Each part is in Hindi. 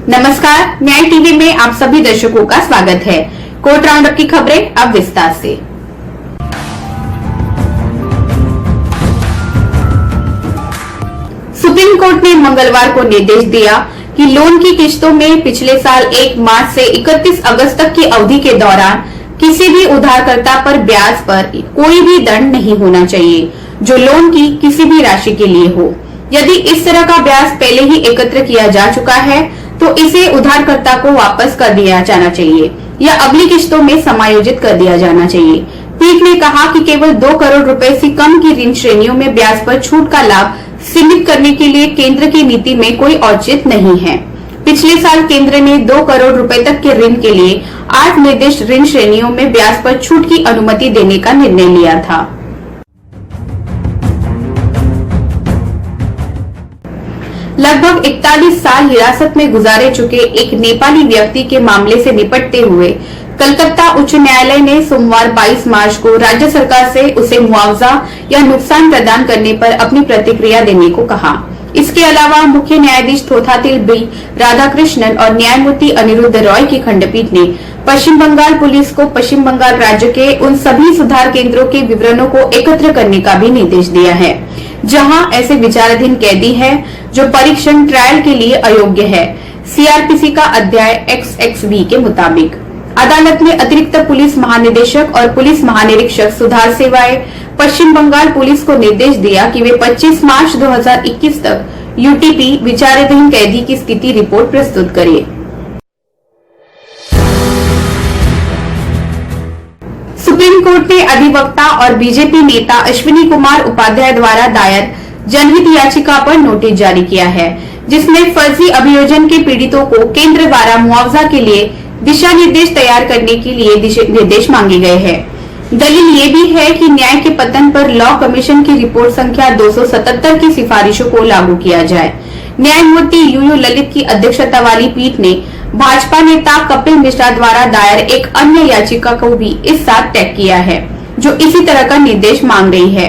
नमस्कार, न्याय टीवी में आप सभी दर्शकों का स्वागत है। कोर्ट राउंडअप की खबरें अब विस्तार से। सुप्रीम कोर्ट ने मंगलवार को निर्देश दिया कि लोन की किश्तों में पिछले साल 1 मार्च से 31 अगस्त तक की अवधि के दौरान किसी भी उधारकर्ता पर ब्याज पर कोई भी दंड नहीं होना चाहिए जो लोन की किसी भी राशि के लिए हो। यदि इस तरह का ब्याज पहले ही एकत्र किया जा चुका है तो इसे उधारकर्ता को वापस कर दिया जाना चाहिए या अगली किश्तों में समायोजित कर दिया जाना चाहिए। पीठ ने कहा कि केवल 2 करोड़ रुपए से कम की ऋण श्रेणियों में ब्याज पर छूट का लाभ सीमित करने के लिए केंद्र की नीति में कोई औचित्य नहीं है। पिछले साल केंद्र ने 2 करोड़ रुपए तक के ऋण के लिए 8 निर्दिष्ट ऋण श्रेणियों में ब्याज पर छूट की अनुमति देने का निर्णय लिया था। लगभग 41 साल हिरासत में गुजारे चुके एक नेपाली व्यक्ति के मामले से निपटते हुए कलकत्ता उच्च न्यायालय ने सोमवार 22 मार्च को राज्य सरकार से उसे मुआवजा या नुकसान प्रदान करने पर अपनी प्रतिक्रिया देने को कहा। इसके अलावा मुख्य न्यायाधीश थोथातिल बी राधाकृष्णन और न्यायमूर्ति अनिरुद्ध रॉय की खंडपीठ ने पश्चिम बंगाल पुलिस को पश्चिम बंगाल राज्य के उन सभी सुधार केंद्रों के विवरणों को एकत्र करने का भी निर्देश दिया है जहां ऐसे विचाराधीन कैदी है जो परीक्षण ट्रायल के लिए अयोग्य है। सीआरपीसी का अध्याय XXV के मुताबिक अदालत ने अतिरिक्त पुलिस महानिदेशक और पुलिस महानिरीक्षक सुधार सेवाएं पश्चिम बंगाल पुलिस को निर्देश दिया कि वे 25 मार्च 2021 तक यूटीपी विचाराधीन कैदी की स्थिति रिपोर्ट प्रस्तुत करें। सुप्रीम कोर्ट ने अधिवक्ता और बीजेपी नेता अश्विनी कुमार उपाध्याय द्वारा दायर जनहित याचिका पर नोटिस जारी किया है जिसमें फर्जी अभियोजन के पीड़ितों को केंद्र द्वारा मुआवजा के लिए दिशा निर्देश तैयार करने के लिए निर्देश मांगे गए हैं। दलील ये भी है कि न्याय के पतन पर लॉ कमीशन की रिपोर्ट संख्या 277 की सिफारिशों को लागू किया जाए। न्यायमूर्ति यूयू ललित की अध्यक्षता वाली पीठ ने भाजपा नेता कपिल मिश्रा द्वारा दायर एक अन्य याचिका को भी इस साथ टैग किया है जो इसी तरह का निर्देश मांग रही है।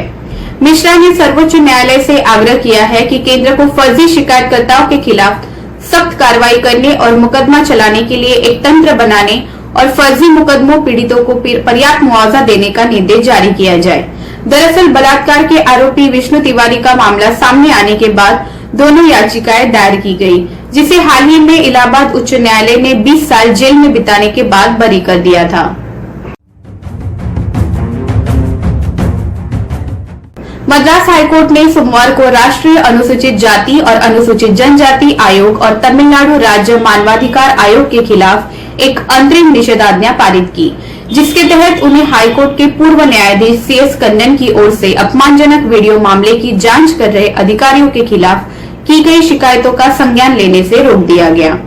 मिश्रा ने सर्वोच्च न्यायालय से आग्रह किया है कि केंद्र को फर्जी शिकायतकर्ताओं के खिलाफ सख्त कार्रवाई करने और मुकदमा चलाने के लिए एक तंत्र बनाने और फर्जी मुकदमों पीड़ितों को पर्याप्त मुआवजा देने का निर्देश जारी किया जाए। दरअसल बलात्कार के आरोपी विष्णु तिवारी का मामला सामने आने के बाद दोनों याचिकाएं दायर की गई, जिसे हाल ही में इलाहाबाद उच्च न्यायालय ने 20 साल जेल में बिताने के बाद बरी कर दिया था। मद्रास हाईकोर्ट ने सोमवार को राष्ट्रीय अनुसूचित जाति और अनुसूचित जनजाति आयोग और तमिलनाडु राज्य मानवाधिकार आयोग के खिलाफ एक अंतरिम निषेधाज्ञा पारित की, जिसके तहत उन्हें हाईकोर्ट के पूर्व न्यायाधीश CS कन्नन की ओर से अपमानजनक वीडियो मामले की जांच कर रहे अधिकारियों के खिलाफ की गई शिकायतों का संज्ञान लेने से रोक दिया गया।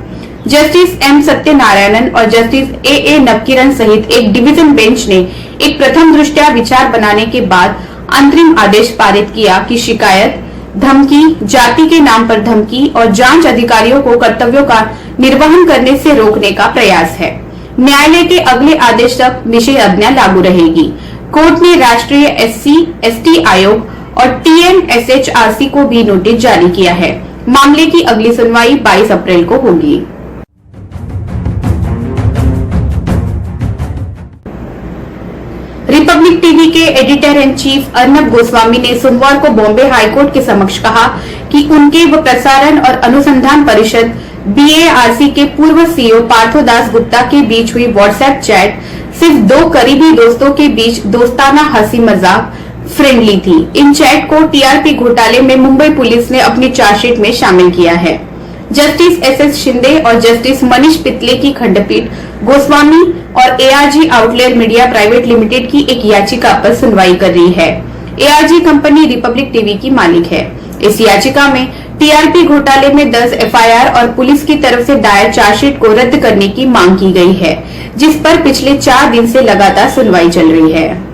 जस्टिस M सत्यनारायणन और जस्टिस AA नवकिरण सहित एक डिवीजन बेंच ने एक प्रथम दृष्टया विचार बनाने के बाद अंतरिम आदेश पारित किया कि शिकायत, धमकी, जाति के नाम पर धमकी और जांच अधिकारियों को कर्तव्यों का निर्वहन करने से रोकने का प्रयास है। न्यायालय के अगले आदेश तक निषेधाज्ञा लागू रहेगी। कोर्ट ने राष्ट्रीय SC/ST आयोग और TNSHRC को भी नोटिस जारी किया है। मामले की अगली सुनवाई 22 अप्रैल को होगी। रिपब्लिक टीवी के editor in chief Arnab Goswami ने सोमवार को बॉम्बे हाईकोर्ट के समक्ष कहा कि उनके व प्रसारण और अनुसंधान परिषद BARC के पूर्व CEO पार्थो दास गुप्ता के बीच हुई व्हाट्सएप चैट सिर्फ 2 करीबी दोस्तों के बीच दोस्ताना हंसी मजाक फ्रेंडली थी। इन चैट को TRP घोटाले में मुंबई पुलिस ने अपनी चार्जशीट में शामिल किया है। जस्टिस SS शिंदे और जस्टिस मनीष पितले की खंडपीठ गोस्वामी और ARG outlier media private limited की एक याचिका पर सुनवाई कर रही है। ARG कंपनी रिपब्लिक टीवी की मालिक है। इस याचिका में TRP घोटाले में दर्ज FIR और पुलिस की तरफ से दायर चार्जशीट को रद्द करने की मांग की गई है, जिस पर पिछले 4 दिन से लगातार सुनवाई चल रही है।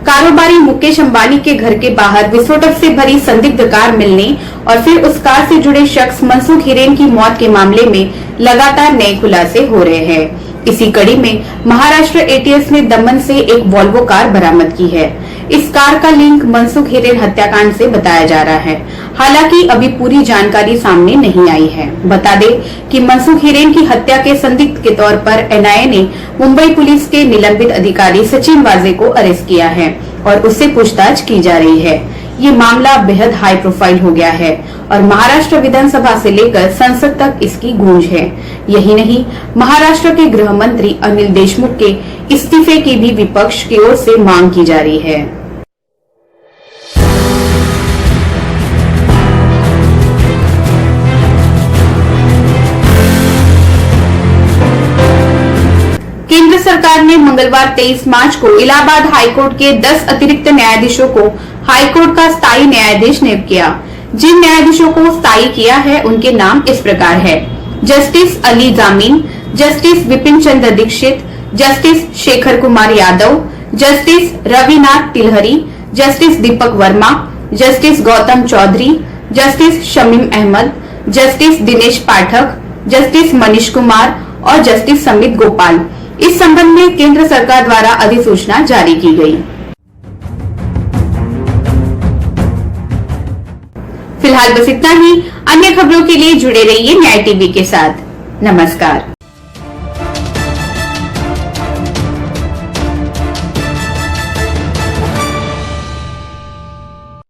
कारोबारी मुकेश अंबानी के घर के बाहर विस्फोटक से भरी संदिग्ध कार मिलने और फिर उस कार से जुड़े शख्स मनसुख हिरेन की मौत के मामले में लगातार नए खुलासे हो रहे हैं। इसी कड़ी में महाराष्ट्र एटीएस ने दमन से एक वॉल्वो कार बरामद की है। इस कार का लिंक मनसुख हिरेन हत्याकांड से बताया जा रहा है। हालांकि अभी पूरी जानकारी सामने नहीं आई है। बता दें कि मनसुख हिरेन की हत्या के संदिग्ध के तौर पर एनआईए ने मुंबई पुलिस के निलंबित अधिकारी सचिन वाजे को अरेस्ट किया है और उससे पूछताछ की जा रही है। ये मामला बेहद हाई प्रोफाइल हो गया है और महाराष्ट्र विधानसभा से लेकर संसद तक इसकी गूंज है। यही नहीं, महाराष्ट्र के गृह मंत्री अनिल देशमुख के इस्तीफे की भी विपक्ष की ओर से मांग की जा रही है। केंद्र सरकार ने मंगलवार 23 मार्च को इलाहाबाद हाईकोर्ट के 10 अतिरिक्त न्यायाधीशों को हाईकोर्ट का स्थायी न्यायाधीश नियुक्त किया। जिन न्यायाधीशों को स्थायी किया है उनके नाम इस प्रकार है: justice Ali Jamin, justice Vipin Chandra Dixit, justice Shekhar Kumar Yadav, justice Ravinath Tilhari, justice Deepak Verma, justice Gautam Chaudhary, justice Shamim Ahmad, justice Dinesh Pathak, justice Manish Kumar और जस्टिस समित गोपाल। इस संबंध में केंद्र सरकार द्वारा अधिसूचना जारी की गई। फिलहाल बस इतना ही। अन्य खबरों के लिए जुड़े रहिए न्याय टीवी के साथ। नमस्कार।